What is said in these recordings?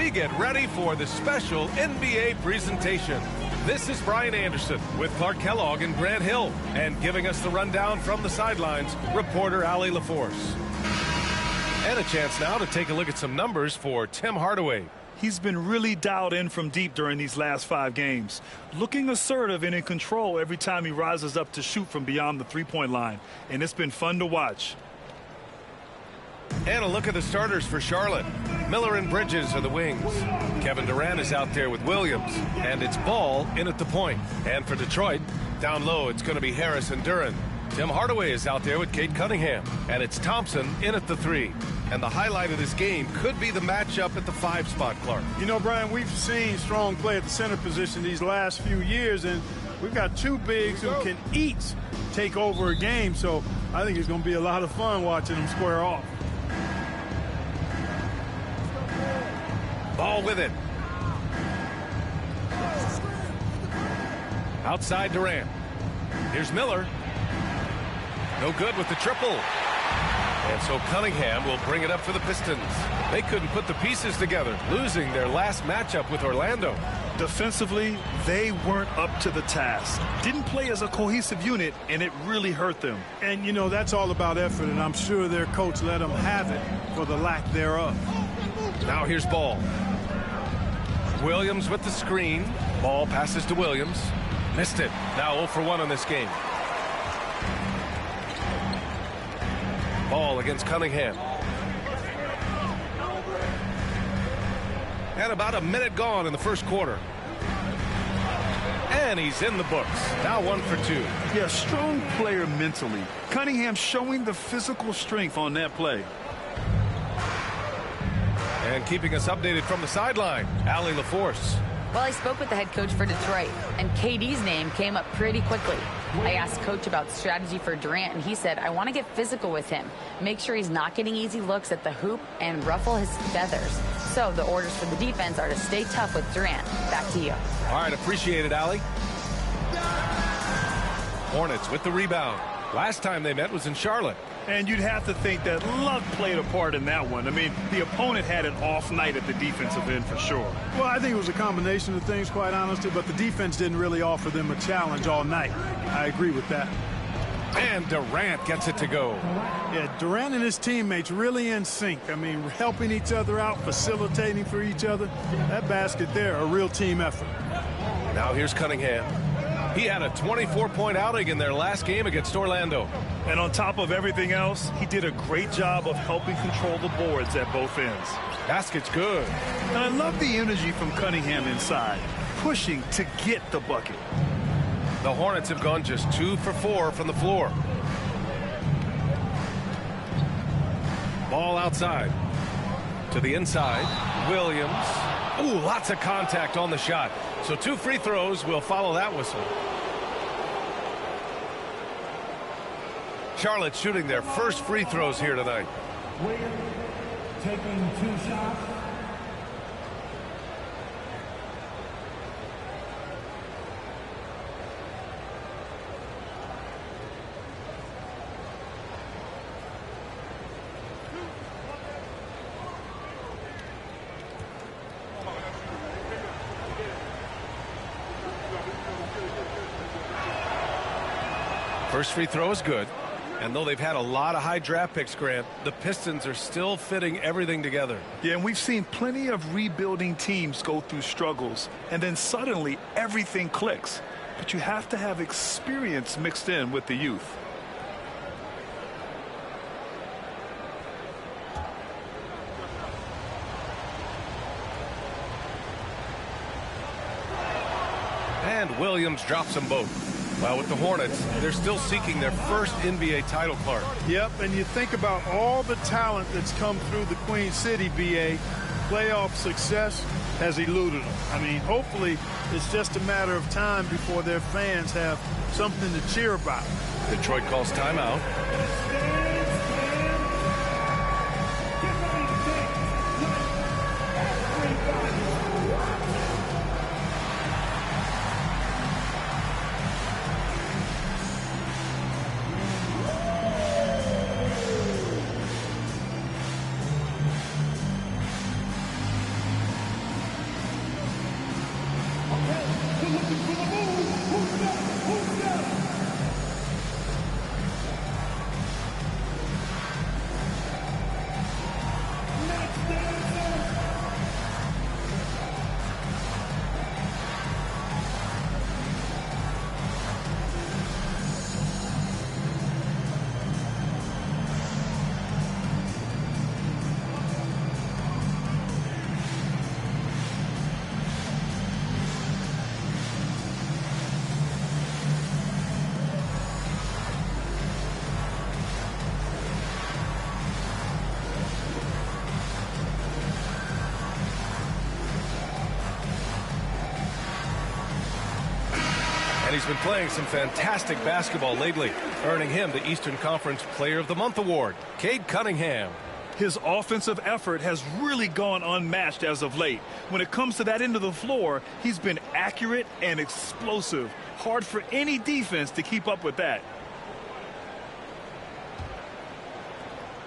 we get ready for the special NBA presentation. This is Brian Anderson with Clark Kellogg and Grant Hill. And giving us the rundown from the sidelines, reporter Allie LaForce. And a chance now to take a look at some numbers for Tim Hardaway. He's been really dialed in from deep during these last 5 games. Looking assertive and in control every time he rises up to shoot from beyond the three-point line. And it's been fun to watch. And a look at the starters for Charlotte. Miller and Bridges are the wings. Kevin Durant is out there with Williams. And it's Ball in at the point. And for Detroit, down low, it's going to be Harris and Duren. Tim Hardaway is out there with Cade Cunningham. And it's Thompson in at the 3. And the highlight of this game could be the matchup at the 5 spot, Clark. You know, Brian, we've seen strong play at the center position these last few years, and we've got 2 bigs who can each take over a game. So I think it's going to be a lot of fun watching them square off. Ball with it. Outside Durant. Here's Miller. No good with the triple. And so Cunningham will bring it up for the Pistons. They couldn't put the pieces together, losing their last matchup with Orlando. Defensively, they weren't up to the task. Didn't play as a cohesive unit, and it really hurt them. And, you know, that's all about effort, and I'm sure their coach let them have it for the lack thereof. Now here's Ball. Williams with the screen. Ball passes to Williams. Missed it. Now 0 for 1 on this game. Ball against Cunningham. And about a minute gone in the first quarter. And he's in the books. Now 1 for 2. Yeah, strong player mentally. Cunningham showing the physical strength on that play. And keeping us updated from the sideline, Allie LaForce. Well, I spoke with the head coach for Detroit, and KD's name came up pretty quickly. I asked Coach about strategy for Durant, and he said, I want to get physical with him, make sure he's not getting easy looks at the hoop, and ruffle his feathers. So the orders for the defense are to stay tough with Durant. Back to you. All right, appreciate it, Allie. Hornets with the rebound. Last time they met was in Charlotte. And you'd have to think that luck played a part in that one. I mean, the opponent had an off night at the defensive end for sure. Well, I think it was a combination of things, quite honestly, but the defense didn't really offer them a challenge all night. I agree with that. And Durant gets it to go. Yeah, Durant and his teammates really in sync. I mean, helping each other out, facilitating for each other. That basket there, a real team effort. Now here's Cunningham. He had a 24-point outing in their last game against Orlando. And on top of everything else, he did a great job of helping control the boards at both ends. Basket's good. And I love the energy from Cunningham inside, pushing to get the bucket. The Hornets have gone just 2 for 4 from the floor. Ball outside. To the inside. Williams. Ooh, lots of contact on the shot. So 2 free throws will follow that whistle. Charlotte shooting their first free throws here tonight. Williams taking 2 shots. First free throw is good. And though they've had a lot of high draft picks, Grant, the Pistons are still fitting everything together. Yeah, and we've seen plenty of rebuilding teams go through struggles, and then suddenly everything clicks. But you have to have experience mixed in with the youth. And Williams drops them both. Well, with the Hornets, they're still seeking their first NBA title, Clark. Yep, and you think about all the talent that's come through the Queen City, BA. Playoff success has eluded them. I mean, hopefully it's just a matter of time before their fans have something to cheer about. Detroit calls timeout. And he's been playing some fantastic basketball lately, earning him the Eastern Conference Player of the Month award. Cade Cunningham. His offensive effort has really gone unmatched as of late. When it comes to that end of the floor, he's been accurate and explosive. Hard for any defense to keep up with that.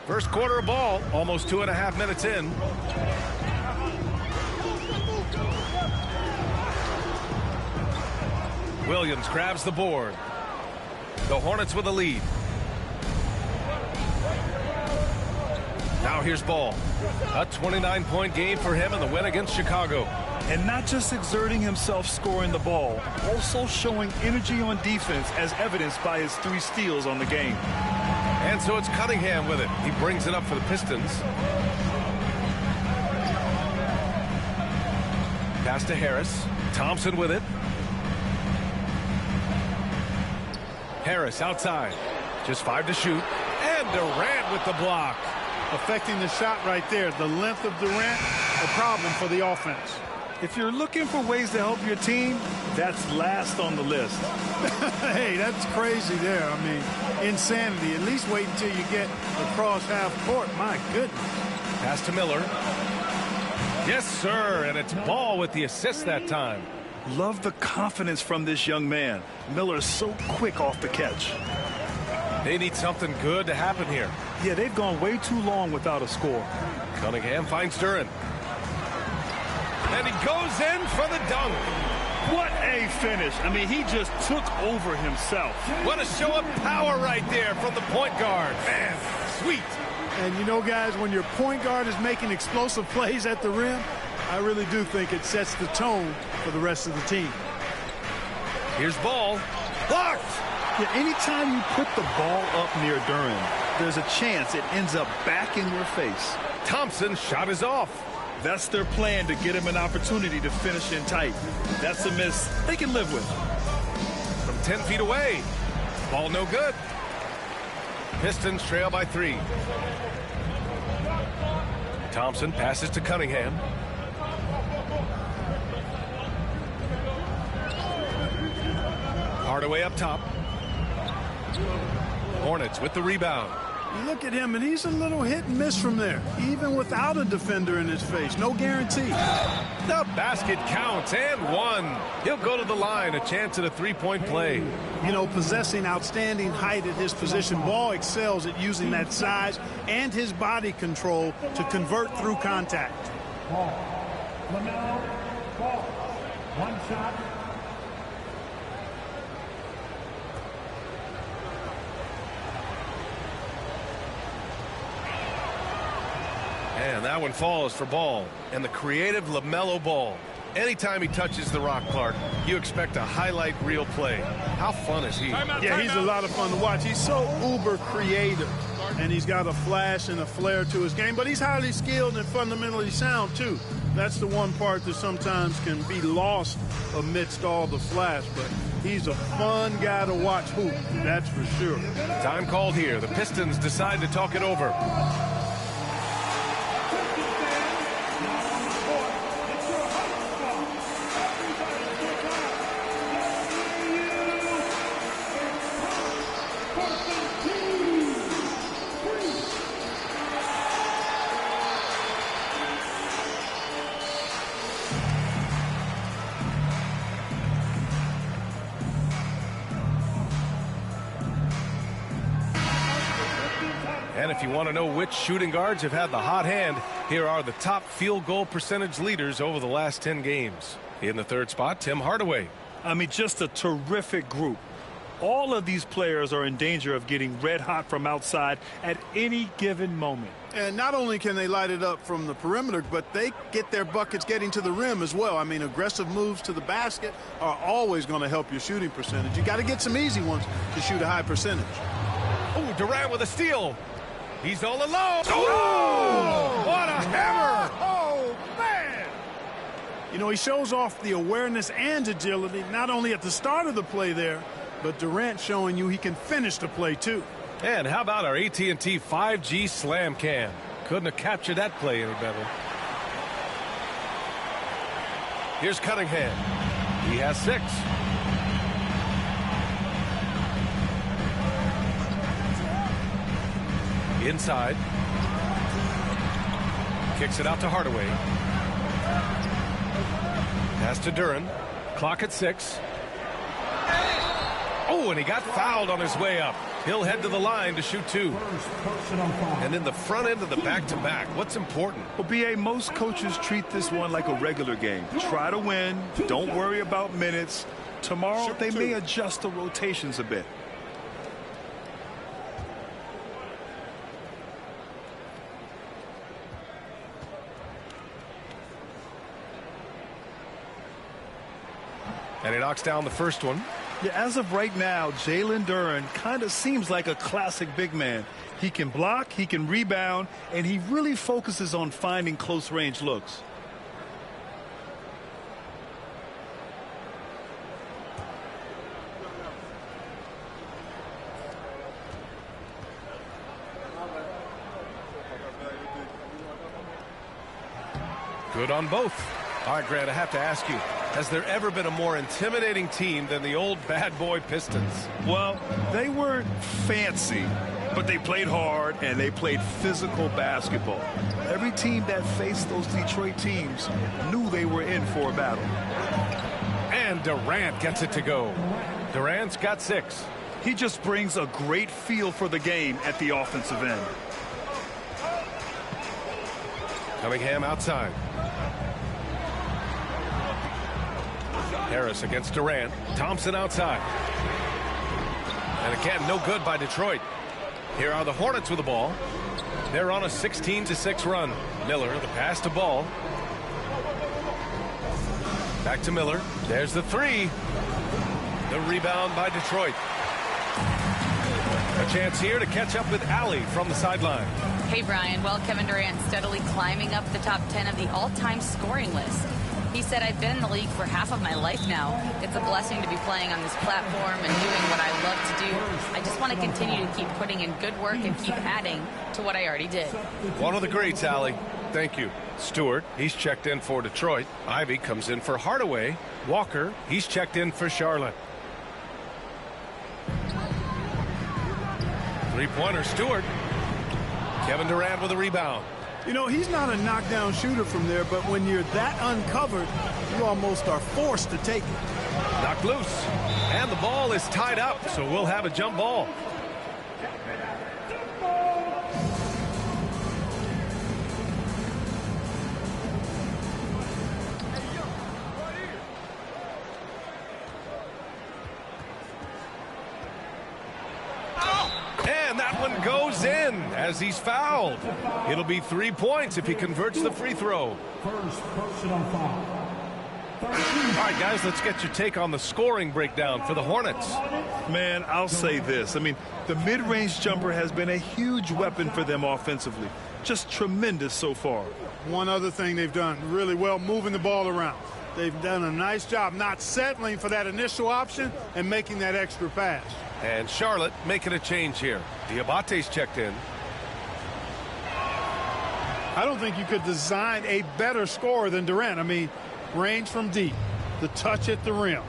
First quarter of ball, almost 2.5 minutes in. Williams grabs the board. The Hornets with a lead. Now here's Ball. A 29-point game for him in the win against Chicago. And not just exerting himself scoring the ball, also showing energy on defense as evidenced by his 3 steals on the game. And so it's Cunningham with it. He brings it up for the Pistons. Pass to Harris. Thompson with it. Harris outside. Just 5 to shoot. And Durant with the block. Affecting the shot right there. The length of Durant, a problem for the offense. If you're looking for ways to help your team, that's last on the list. Hey, that's crazy there. I mean, insanity. At least wait until you get across half court. My goodness. Pass to Miller. Yes, sir. And it's Ball with the assist that time. Love the confidence from this young man. Miller is so quick off the catch. They need something good to happen here. Yeah, they've gone way too long without a score. Cunningham finds Duran. And he goes in for the dunk. What a finish. I mean, he just took over himself. What a show of power right there from the point guard. Man, sweet. And you know, guys, when your point guard is making explosive plays at the rim, I really do think it sets the tone for the rest of the team. Here's Ball. Blocked. Yeah, anytime you put the ball up near Duran, there's a chance it ends up back in your face. Thompson's shot is off. That's their plan, to get him an opportunity to finish in tight. That's a miss they can live with. From 10 feet away. Ball no good. Pistons trail by 3. Thompson passes to Cunningham. Hardaway up top. Hornets with the rebound. You look at him, and he's a little hit and miss from there, even without a defender in his face. No guarantee. The basket counts, and 1. He'll go to the line, a chance at a 3-point play. You know, possessing outstanding height at his position, Ball excels at using that size and his body control to convert through contact. Ball. LaMelo Ball. 1 shot. And that one falls for Ball. And the creative LaMelo Ball. Anytime he touches the rock, Clark, you expect a highlight reel play. How fun is he? Yeah, he's a lot of fun to watch. He's so uber creative. And he's got a flash and a flair to his game. But he's highly skilled and fundamentally sound, too. That's the one part that sometimes can be lost amidst all the flash. But he's a fun guy to watch hoop, that's for sure. Time called here. The Pistons decide to talk it over. And if you want to know which shooting guards have had the hot hand, here are the top field goal percentage leaders over the last 10 games. In the third spot, Tim Hardaway. I mean, just a terrific group. All of these players are in danger of getting red hot from outside at any given moment. And not only can they light it up from the perimeter, but they get their buckets getting to the rim as well. I mean, aggressive moves to the basket are always going to help your shooting percentage. You got to get some easy ones to shoot a high percentage. Oh, Durant with a steal. He's all alone. Oh, what a hammer. Oh, man. You know, he shows off the awareness and agility, not only at the start of the play there, but Durant showing you he can finish the play, too. And how about our AT&T 5G slam cam? Couldn't have captured that play any better. Here's Cunningham. He has 6. Inside. Kicks it out to Hardaway. Pass to Duran. Clock at 6. Oh, and he got fouled on his way up. He'll head to the line to shoot 2. And in the front end of the back-to-back, what's important? Well, B.A., most coaches treat this one like a regular game. Try to win. Don't worry about minutes. Tomorrow, they may adjust the rotations a bit. And he knocks down the first one. Yeah, as of right now, Jalen Duran kind of seems like a classic big man. He can block, he can rebound, and he really focuses on finding close-range looks. Good on both. All right, Grant, I have to ask you, has there ever been a more intimidating team than the old bad boy Pistons? Well, they weren't fancy, but they played hard and they played physical basketball. Every team that faced those Detroit teams knew they were in for a battle. And Durant gets it to go. Durant's got 6. He just brings a great feel for the game at the offensive end. Cunningham outside. Harris against Durant. Thompson outside. And again, no good by Detroit. Here are the Hornets with the ball. They're on a 16-6 run. Miller, the pass to Ball. Back to Miller. There's the 3. The rebound by Detroit. A chance here to catch up with Allie from the sideline. Hey, Brian. Well, Kevin Durant steadily climbing up the top 10 of the all-time scoring list. He said, I've been in the league for half of my life now. It's a blessing to be playing on this platform and doing what I love to do. I just want to continue to keep putting in good work and keep adding to what I already did. One of the greats, Allie. Thank you. Stewart, he's checked in for Detroit. Ivy comes in for Hardaway. Walker, he's checked in for Charlotte. Three-pointer, Stewart. Kevin Durant with a rebound. You know, he's not a knockdown shooter from there, but when you're that uncovered, you almost are forced to take it. Knocked loose. And the ball is tied up, so we'll have a jump ball. And that one goes in as he's fouled. It'll be 3 points if he converts the free throw. First personal foul. All right, guys, let's get your take on the scoring breakdown for the Hornets. Man, I'll say this. I mean, the mid-range jumper has been a huge weapon for them offensively. Just tremendous so far. One other thing they've done really well, moving the ball around. They've done a nice job not settling for that initial option and making that extra pass. And Charlotte making a change here. Diabate's checked in. I don't think you could design a better scorer than Durant. I mean, range from deep, the touch at the rim,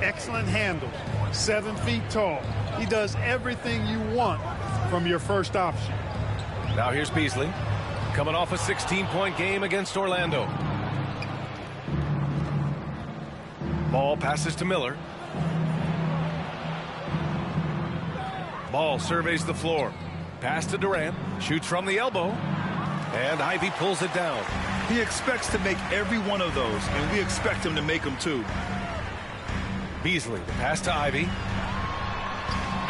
excellent handles, 7 feet tall. He does everything you want from your first option. Now here's Beasley, coming off a 16-point game against Orlando. Ball passes to Miller. Ball surveys the floor. Pass to Durant. Shoots from the elbow. And Ivy pulls it down. He expects to make every one of those, and we expect him to make them too. Beasley, the pass to Ivy.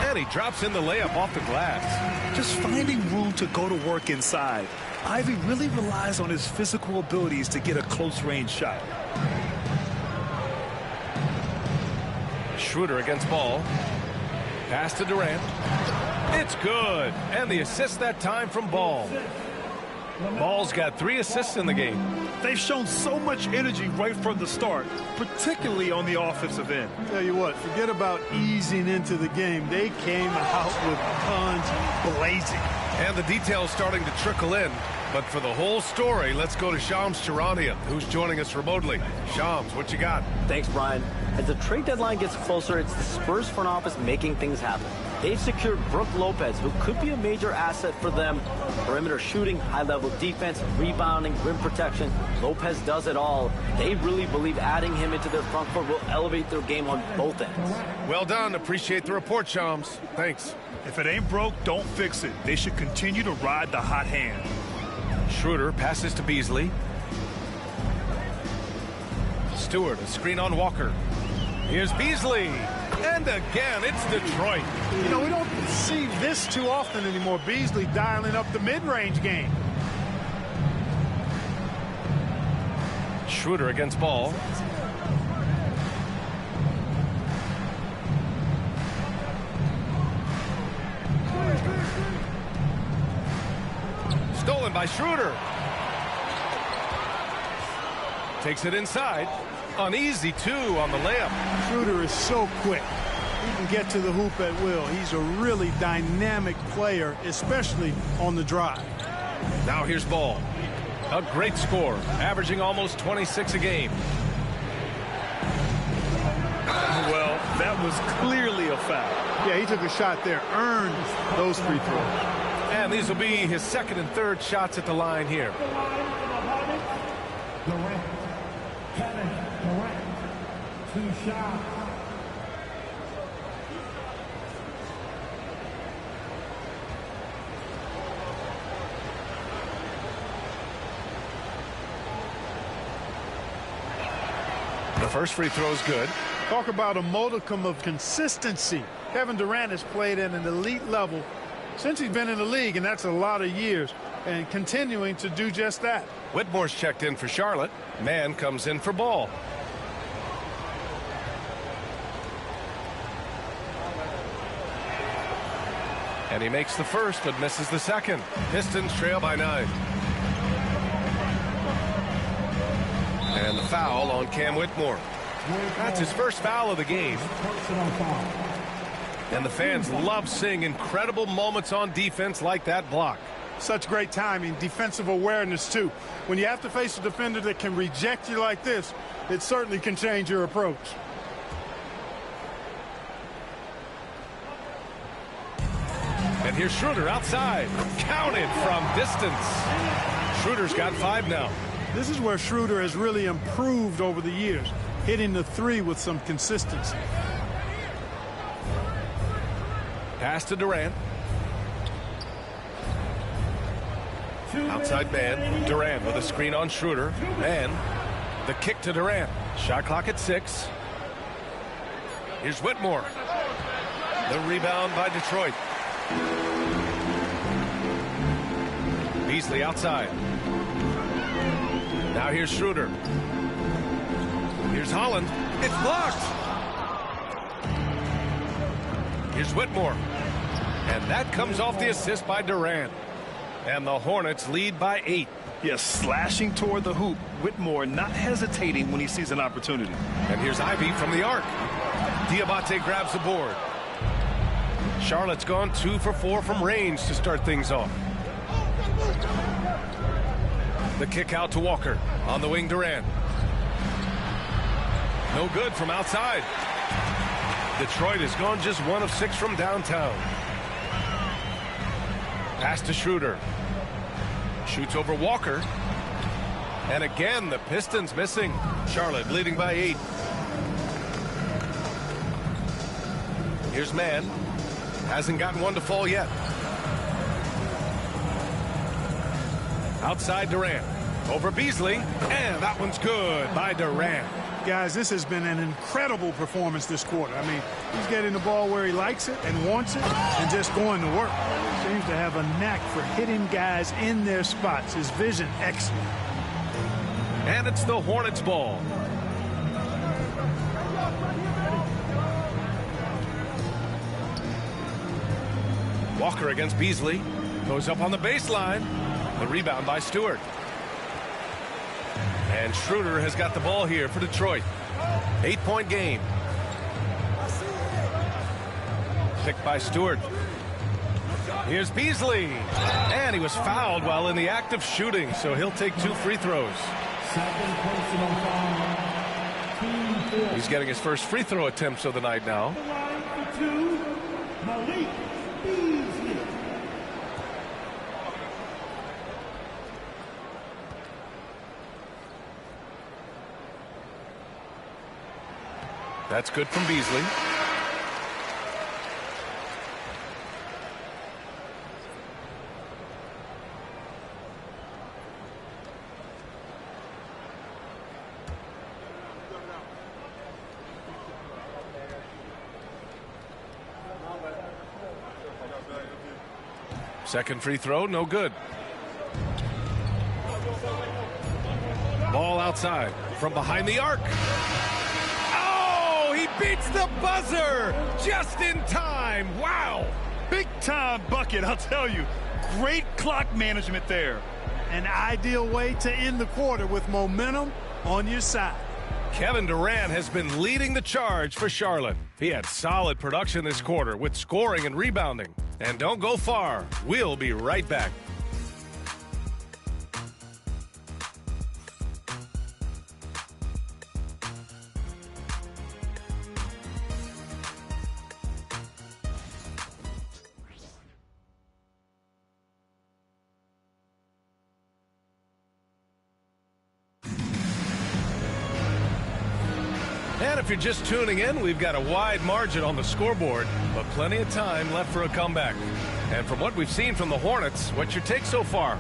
And he drops in the layup off the glass. Just finding room to go to work inside. Ivy really relies on his physical abilities to get a close-range shot. Schroeder against Ball. Pass to Durant. It's good. And the assist that time from Ball. Ball's got 3 assists in the game. They've shown so much energy right from the start, particularly on the offensive end. Tell you what, forget about easing into the game. They came out with guns blazing. And the details starting to trickle in. But for the whole story, let's go to Shams Charania, who's joining us remotely. Shams, what you got? Thanks, Brian. As the trade deadline gets closer, it's the Spurs front office making things happen. They've secured Brook Lopez, who could be a major asset for them. Perimeter shooting, high-level defense, rebounding, rim protection. Lopez does it all. They really believe adding him into their front court will elevate their game on both ends. Well done. Appreciate the report, Shams. Thanks. If it ain't broke, don't fix it. They should continue to ride the hot hand. Schroeder passes to Beasley. Stewart, a screen on Walker. Here's Beasley. And again, it's Detroit. You know, we don't see this too often anymore. Beasley dialing up the mid-range game. Schroeder against Ball. Stolen by Schroeder. Takes it inside. Uneasy, too, on the layup. Schroeder is so quick. He can get to the hoop at will. He's a really dynamic player, especially on the drive. Now here's Ball. A great score, averaging almost 26 a game. Well, that was clearly a foul. Yeah, he took a shot there, earned those free throws. And these will be his second and third shots at the line here. Durant. Kevin Durant. 2 shots. The first free throw is good. Talk about a modicum of consistency. Kevin Durant has played at an elite level since he's been in the league, and that's a lot of years, and continuing to do just that. Whitmore's checked in for Charlotte. Mann comes in for Ball. And he makes the first, but misses the second. Pistons trail by 9. And the foul on Cam Whitmore. That's his first foul of the game. Personal foul. And the fans love seeing incredible moments on defense like that block. Such great timing, defensive awareness, too. When you have to face a defender that can reject you like this, it certainly can change your approach. And here's Schroeder outside. Counted from distance. Schroeder's got 5 now. This is where Schroeder has really improved over the years, hitting the 3 with some consistency. Pass to Durant. Outside man. Durant with a screen on Schroeder. And the kick to Durant. Shot clock at 6. Here's Whitmore. The rebound by Detroit. Beasley outside. Now here's Schroeder. Here's Holland. It's blocked. Here's Whitmore. And that comes off the assist by Durant. And the Hornets lead by 8. Yes, slashing toward the hoop. Whitmore not hesitating when he sees an opportunity. And here's Ivy from the arc. Diabate grabs the board. Charlotte's gone 2 for 4 from range to start things off. The kick out to Walker. On the wing, Durant. No good from outside. Detroit has gone just 1 of 6 from downtown. Pass to Schroeder. Shoots over Walker. And again, the Pistons missing. Charlotte leading by 8. Here's Mann. Hasn't gotten one to fall yet. Outside Durant. Over Beasley. And that one's good by Durant. Guys, this has been an incredible performance this quarter. I mean, he's getting the ball where he likes it and wants it and just going to work. Seems to have a knack for hitting guys in their spots. His vision, excellent. And it's the Hornets ball. Walker against Beasley. Goes up on the baseline. The rebound by Stewart. And Schroeder has got the ball here for Detroit. 8-point game. Picked by Stewart. Here's Beasley. And he was fouled while in the act of shooting, so he'll take 2 free throws. He's getting his first free throw attempts of the night now. That's good from Beasley. Second free throw, no good. Ball outside from behind the arc. He beats the buzzer just in time. Wow. Big time bucket, I'll tell you. Great clock management there. An ideal way to end the quarter with momentum on your side. Kevin Durant has been leading the charge for Charlotte. He had solid production this quarter with scoring and rebounding. And don't go far. We'll be right back. And if you're just tuning in, we've got a wide margin on the scoreboard, but plenty of time left for a comeback. And from what we've seen from the Hornets, what's your take so far?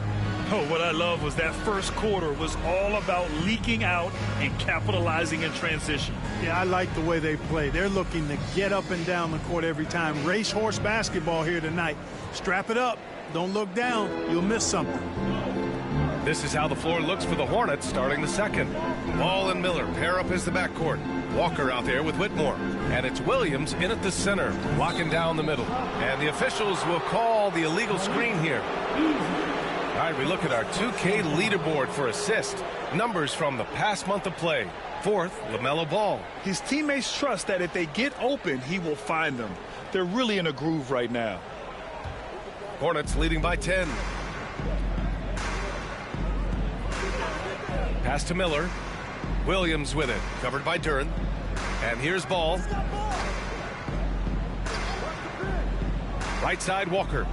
Oh, what I love was that first quarter was all about leaking out and capitalizing in transition. Yeah, I like the way they play. They're looking to get up and down the court every time. Racehorse basketball here tonight. Strap it up. Don't look down. You'll miss something. This is how the floor looks for the Hornets starting the second. Ball and Miller pair up as the backcourt. Walker out there with Whitmore. And it's Williams in at the center, locking down the middle. And the officials will call the illegal screen here. All right, we look at our 2K leaderboard for assist. Numbers from the past month of play. Fourth, LaMelo Ball. His teammates trust that if they get open, he will find them. They're really in a groove right now. Hornets leading by 10. Pass to Miller. Williams with it, covered by Duran. And here's Ball. Right side, Walker.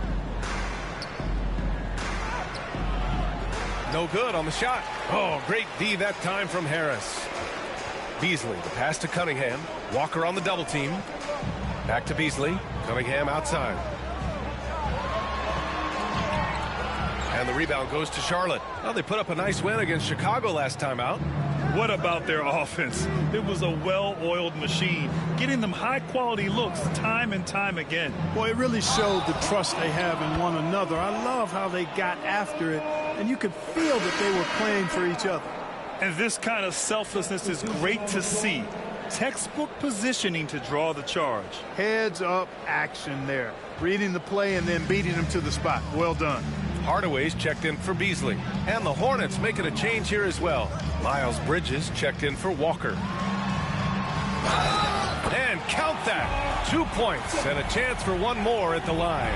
No good on the shot. Oh, great D that time from Harris. Beasley, the pass to Cunningham. Walker on the double team. Back to Beasley. Cunningham outside. And the rebound goes to Charlotte. Well, they put up a nice win against Chicago last time out. What about their offense? It was a well-oiled machine, getting them high-quality looks time and time again. Boy, it really showed the trust they have in one another. I love how they got after it, and you could feel that they were playing for each other. And this kind of selflessness is great to see. Textbook positioning to draw the charge. Heads-up action there. Reading the play and then beating them to the spot. Well done. Hardaway's checked in for Beasley. And the Hornets making a change here as well. Miles Bridges checked in for Walker. And count that. 2 points and a chance for one more at the line.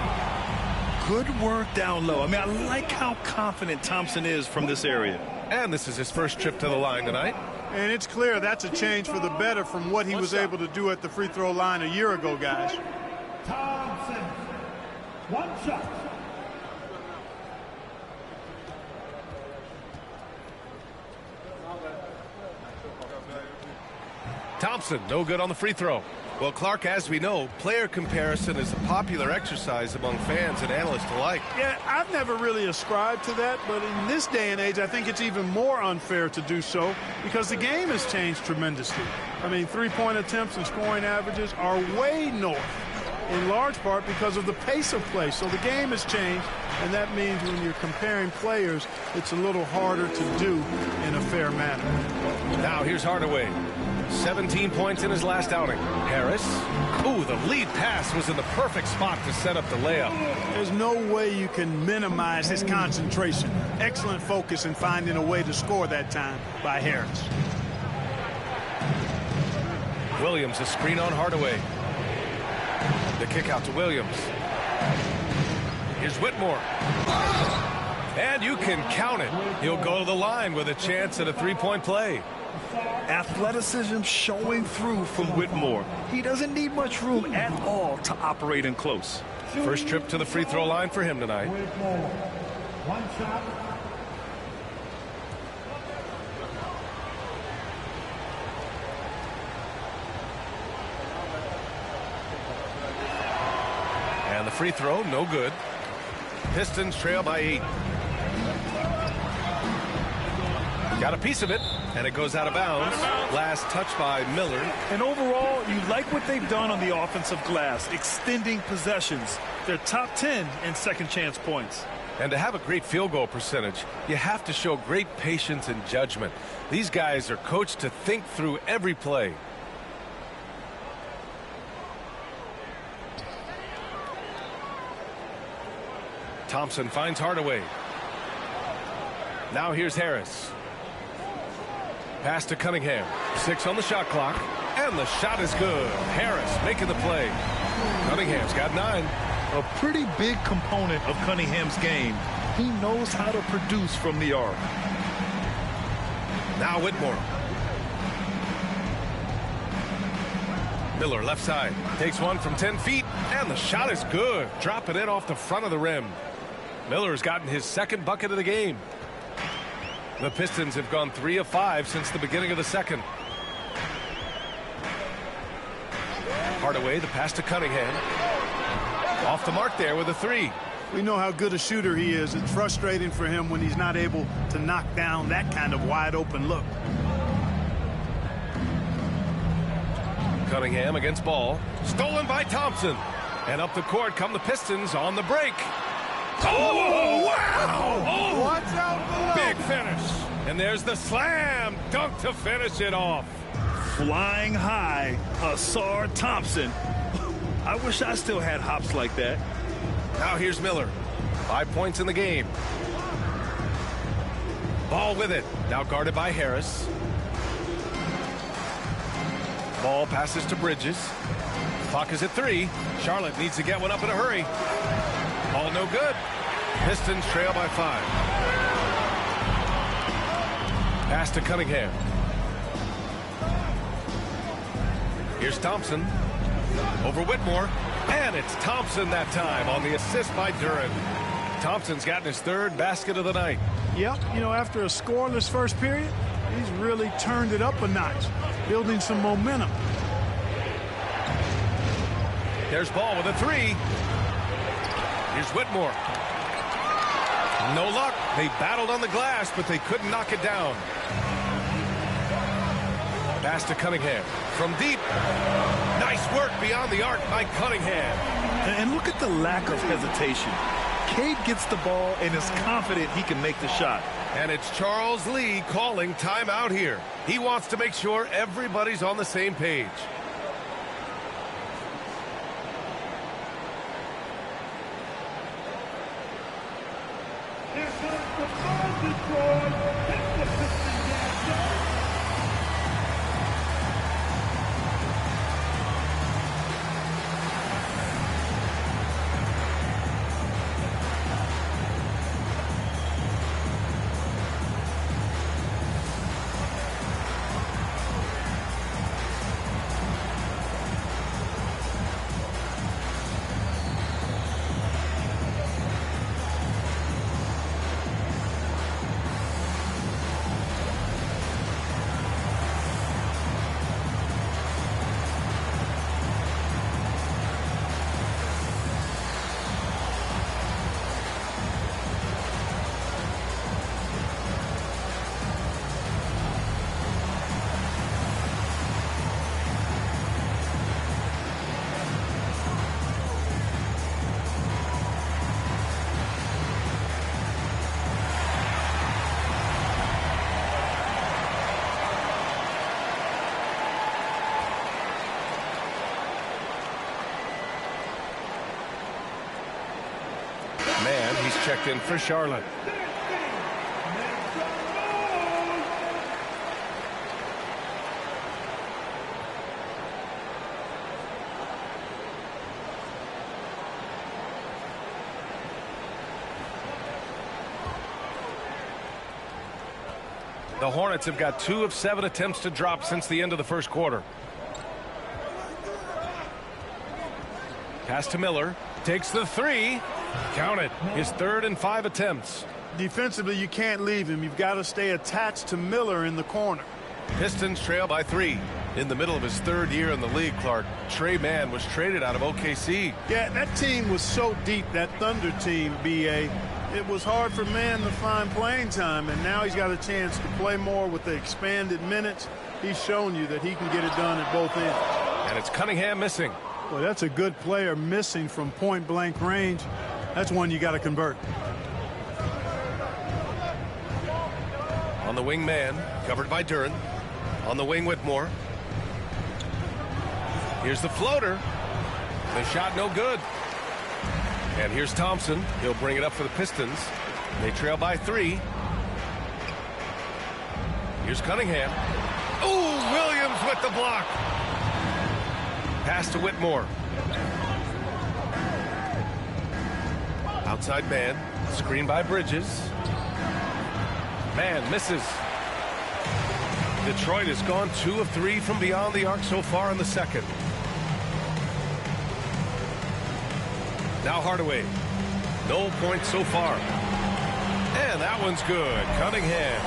Good work down low. I mean, I like how confident Thompson is from this area. And this is his first trip to the line tonight. And it's clear that's a change for the better from what he was able to do at the free throw line a year ago, guys. Thompson, one shot. Thompson, no good on the free throw. Well, Clark, as we know, player comparison is a popular exercise among fans and analysts alike. Yeah, I've never really ascribed to that, but in this day and age, I think it's even more unfair to do so because the game has changed tremendously. I mean, three-point attempts and scoring averages are way north, in large part because of the pace of play. So the game has changed, and that means when you're comparing players, it's a little harder to do in a fair manner. Now here's Hardaway. 17 points in his last outing. Harris. Ooh, the lead pass was in the perfect spot to set up the layup. There's no way you can minimize his concentration. Excellent focus in finding a way to score that time by Harris. Williams, a screen on Hardaway. The kick out to Williams. Here's Whitmore. And you can count it. He'll go to the line with a chance at a three-point play. Athleticism showing through from Whitmore. He doesn't need much room at all to operate in close. First trip to the free throw line for him tonight. One shot. And the free throw, no good. Pistons trail by 8. Got a piece of it, and it goes out of bounds. Last touch by Miller. And overall, you like what they've done on the offensive glass, extending possessions. They're top 10 in second chance points. And to have a great field goal percentage, you have to show great patience and judgment. These guys are coached to think through every play. Thompson finds Hardaway. Now here's Harris. Pass to Cunningham. 6 on the shot clock. And the shot is good. Harris making the play. Cunningham's got 9. A pretty big component of Cunningham's game. He knows how to produce from the arc. Now Whitmore. Miller left side. Takes one from 10 feet. And the shot is good. Drop it in off the front of the rim. Miller's gotten his second bucket of the game. The Pistons have gone 3 of 5 since the beginning of the second. Hardaway, the pass to Cunningham. Off the mark there with a 3. We know how good a shooter he is. It's frustrating for him when he's not able to knock down that kind of wide open look. Cunningham against Ball. Stolen by Thompson. And up the court come the Pistons on the break. Oh, wow! Oh, watch out below. Big finish. And there's the slam dunk to finish it off. Flying high, Asar Thompson. I wish I still had hops like that. Now here's Miller. 5 points in the game. Ball with it. Now guarded by Harris. Ball passes to Bridges. Clock is at 3. Charlotte needs to get one up in a hurry. All no good. Pistons trail by 5. Pass to Cunningham. Here's Thompson. Over Whitmore. And it's Thompson that time on the assist by Duren. Thompson's gotten his 3rd basket of the night. Yep, you know, after a scoreless first period, he's really turned it up a notch, building some momentum. There's Ball with a 3. Here's Whitmore. No luck. They battled on the glass, but they couldn't knock it down. Pass to Cunningham. From deep. Nice work beyond the arc by Cunningham. And look at the lack of hesitation. Cade gets the ball and is confident he can make the shot. And it's Charles Lee calling timeout here. He wants to make sure everybody's on the same page. Here comes the ball destroyed. It's the Pistons game. checked in for Charlotte. The Hornets have got 2 of 7 attempts to drop since the end of the first quarter. Pass to Miller. Takes the 3. Count it. His 3rd and 5 attempts. Defensively, you can't leave him. You've got to stay attached to Miller in the corner. Pistons trail by 3. In the middle of his 3rd year in the league, Clark, Trey Mann was traded out of OKC. Yeah, that team was so deep, that Thunder team, B.A. It was hard for Mann to find playing time, and now he's got a chance to play more with the expanded minutes. He's shown you that he can get it done at both ends. And it's Cunningham missing. Well, that's a good player missing from point-blank range. That's one you got to convert. On the wing, Mann, covered by Duren. On the wing, Whitmore. Here's the floater. The shot no good. And here's Thompson. He'll bring it up for the Pistons. They trail by 3. Here's Cunningham. Ooh, Williams with the block. Pass to Whitmore. Outside Mann. Screen by Bridges. Mann misses. Detroit has gone 2 of 3 from beyond the arc so far in the second. Now Hardaway. No points so far. And that one's good. Cunningham.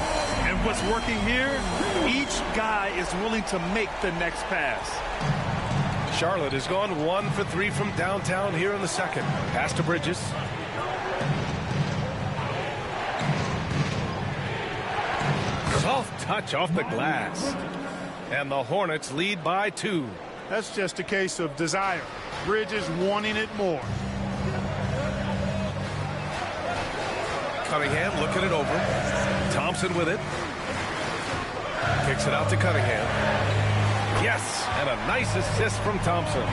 And what's working here, each guy is willing to make the next pass. Charlotte has gone 1 for 3 from downtown here in the second. Pass to Bridges. Soft touch off the glass. And the Hornets lead by 2. That's just a case of desire. Bridges wanting it more. Cunningham looking it over. Thompson with it. Kicks it out to Cunningham. Yes, and a nice assist from Thompson.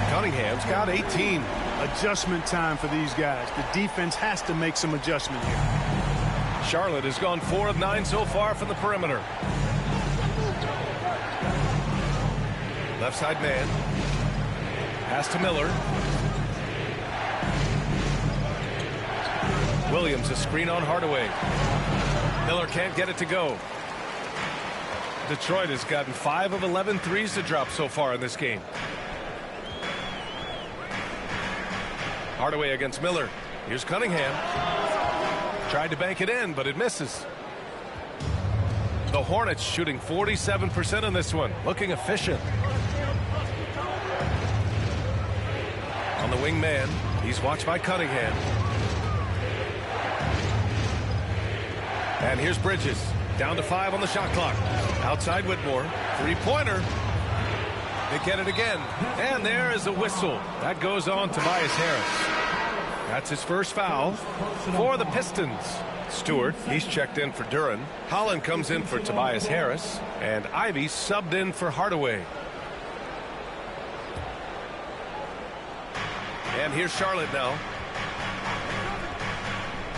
Cunningham's got 18. Adjustment time for these guys. The defense has to make some adjustment here. Charlotte has gone 4 of 9 so far from the perimeter. Left side man. Pass to Miller. Williams, a screen on Hardaway. Miller can't get it to go. Detroit has gotten 5 of 11 threes to drop so far in this game. Hardaway against Miller. Here's Cunningham. Tried to bank it in, but it misses. The Hornets shooting 47% in this one. Looking efficient. On the wing man. He's watched by Cunningham. And here's Bridges. Down to 5 on the shot clock. Outside Whitmore. Three-pointer. They get it again. And there is a whistle. That goes on Tobias Harris. That's his first foul for the Pistons. Stewart, he's checked in for Duren. Holland comes in for Tobias Harris. And Ivy subbed in for Hardaway. And here's Charlotte now.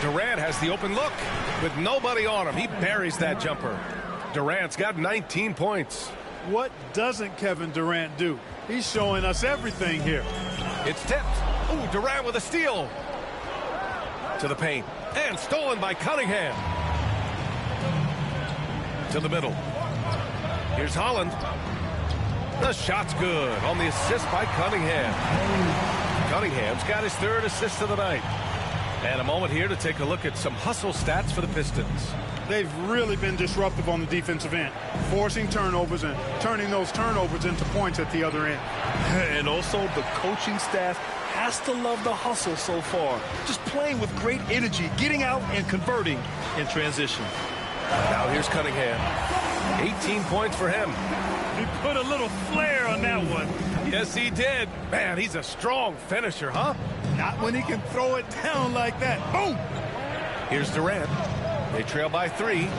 Durant has the open look with nobody on him. He buries that jumper. Durant's got 19 points. What doesn't Kevin Durant do? He's showing us everything here. It's tipped. Ooh, Durant with a steal. To the paint. And stolen by Cunningham. To the middle. Here's Holland. The shot's good on the assist by Cunningham. Cunningham's got his 3rd assist of the night. And a moment here to take a look at some hustle stats for the Pistons. They've really been disruptive on the defensive end, forcing turnovers and turning those turnovers into points at the other end. And also the coaching staff has to love the hustle so far. Just playing with great energy, getting out and converting in transition. Now here's Cunningham. 18 points for him. He put a little flair on that one. Yes, he did. Man, he's a strong finisher, huh? Not when he can throw it down like that. Boom! Here's Durant. They trail by 3.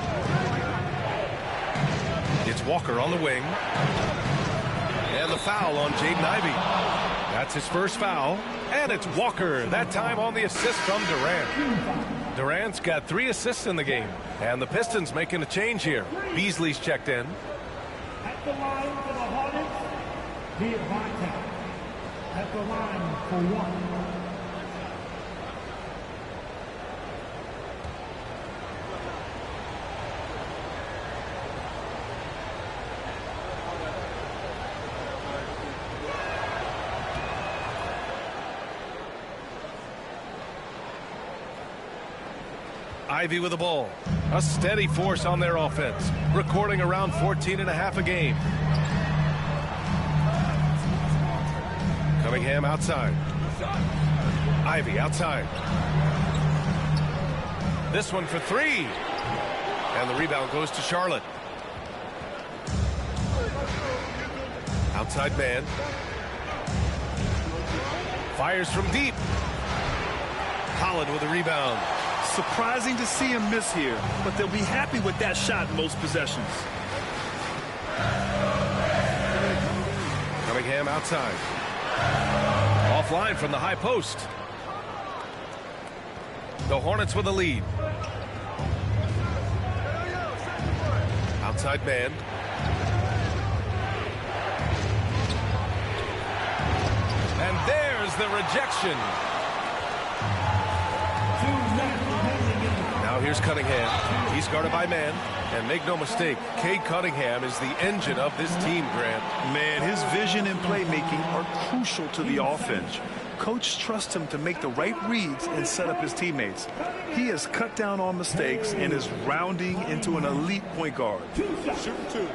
It's Walker on the wing. And the foul on Jaden Ivey. That's his first foul. And it's Walker, that time on the assist from Durant. Durant's got 3 assists in the game. And the Pistons making a change here. Beasley's checked in. At the line for the Hornets, Devontae. At the line for 1. Ivy with the ball. A steady force on their offense, recording around 14.5 a game. Cunningham outside. Ivy outside. This one for 3. And the rebound goes to Charlotte. Outside man. Fires from deep. Holland with the rebound. Surprising to see him miss here, but they'll be happy with that shot in most possessions. Cunningham outside. Offline from the high post. The Hornets with the lead. Outside man. And there's the rejection. Now here's Cunningham. He's guarded by man. And make no mistake, Cade Cunningham is the engine of this team, Grant. Man, his vision and playmaking are crucial to the offense. Coach trusts him to make the right reads and set up his teammates. He has cut down on mistakes and is rounding into an elite point guard. Shoot 2.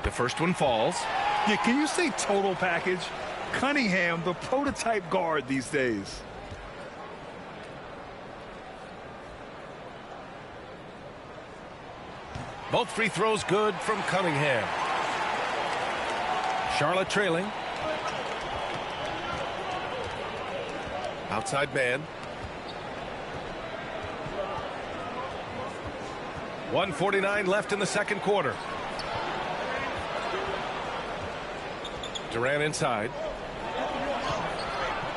The first one falls. Yeah, can you say total package? Cunningham, the prototype guard these days. Both free throws good from Cunningham. Charlotte trailing. Outside man. 1:49 left in the second quarter. Durant inside.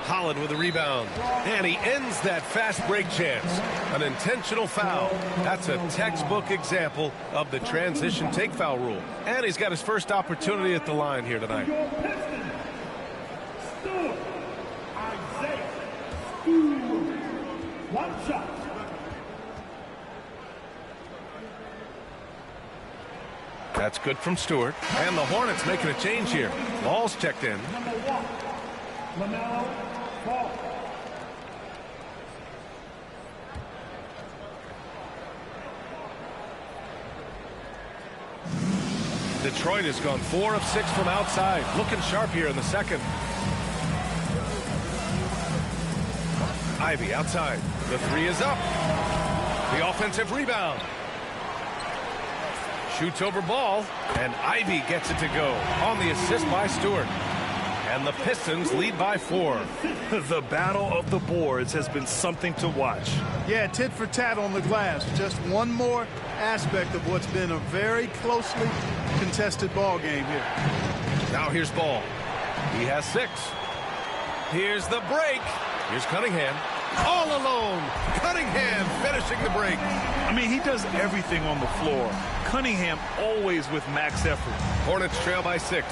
Holland with a rebound. And he ends that fast break chance. An intentional foul. That's a textbook example of the transition take foul rule. And he's got his first opportunity at the line here tonight. Your Pistons, Stewart, Isaiah, Stewart. 1 shot. That's good from Stewart. And the Hornets making a change here. Ball's checked in. Number 1, LaMelo Ball. Detroit has gone 4 of 6 from outside. Looking sharp here in the second. Ivy outside. The 3 is up. The offensive rebound. Shoots over ball, and Ivy gets it to go on the assist by Stewart. And the Pistons lead by 4. The battle of the boards has been something to watch. Yeah, tit for tat on the glass. Just one more aspect of what's been a very closely contested ball game here. Now here's Ball. He has 6. Here's the break. Here's Cunningham. All alone. Cunningham finishing the break. I mean, he does everything on the floor. Cunningham always with max effort. Hornets trail by 6.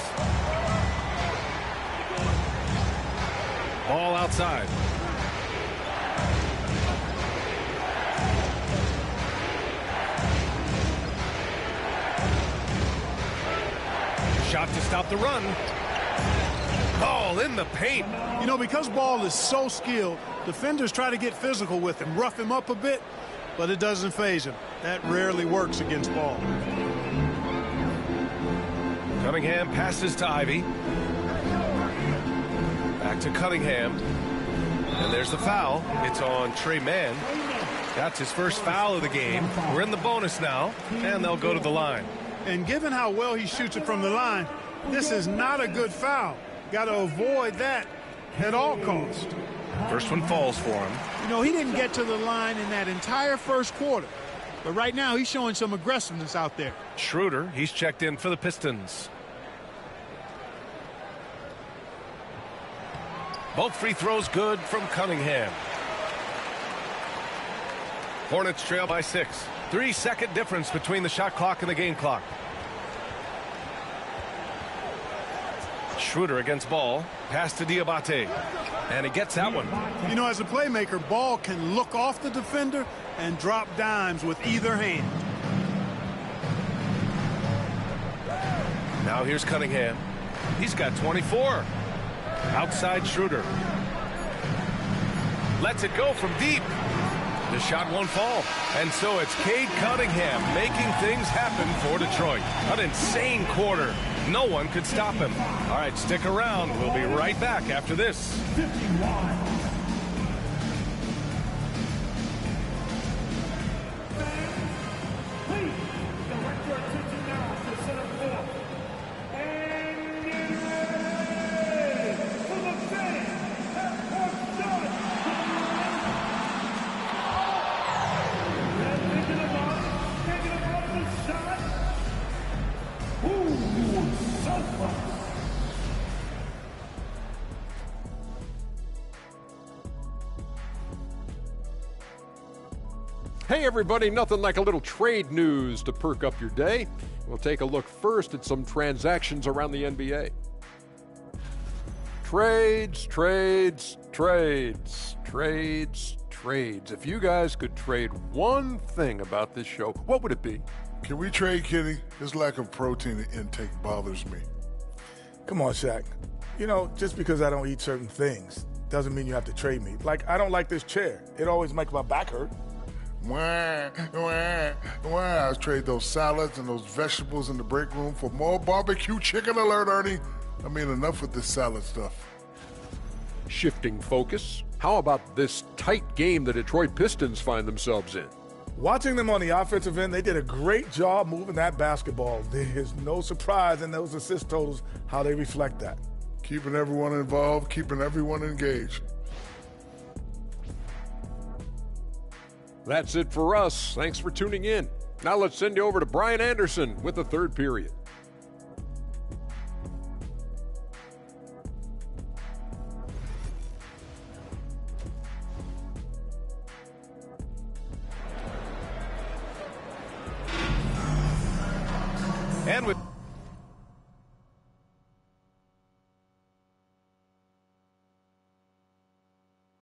Ball outside. Shot to stop the run. Ball in the paint. You know, because Ball is so skilled, defenders try to get physical with him, rough him up a bit, but it doesn't faze him. That rarely works against Ball. Cunningham passes to Ivy. Back to Cunningham. And there's the foul. It's on Trey Mann. That's his first foul of the game. We're in the bonus now, and they'll go to the line. And given how well he shoots it from the line, this is not a good foul. Got to avoid that at all costs. First one falls for him. You know, he didn't get to the line in that entire first quarter. But right now, he's showing some aggressiveness out there. Schroeder, he's checked in for the Pistons. Both free throws good from Cunningham. Hornets trail by 6. 3-second difference between the shot clock and the game clock. Schroeder against Ball. Pass to Diabate. And he gets that one. You know, as a playmaker, Ball can look off the defender and drop dimes with either hand. Now here's Cunningham. He's got 24. Outside Schroeder. Lets it go from deep. The shot won't fall. And so it's Cade Cunningham making things happen for Detroit. An insane quarter. No one could stop him. All right, stick around. We'll be right back after this. 51. Please direct your attention now to center court. And get ready for the fans at half done. They're thinking about the shot. Ooh, so close. Hey everybody, nothing like a little trade news to perk up your day. We'll take a look first at some transactions around the NBA. Trades. If you guys could trade one thing about this show, what would it be? Can we trade, Kenny? His lack of protein intake bothers me. Come on, Shaq. You know, just because I don't eat certain things doesn't mean you have to trade me. Like, I don't like this chair. It always makes my back hurt. I'll trade those salads and those vegetables in the break room for more barbecue chicken alert, Ernie. I mean, enough with this salad stuff. Shifting focus. How about this tight game the Detroit Pistons find themselves in? Watching them on the offensive end, they did a great job moving that basketball. There's no surprise in those assist totals, how they reflect that. Keeping everyone involved, keeping everyone engaged. That's it for us. Thanks for tuning in. Now let's send you over to Brian Anderson with the third period. And with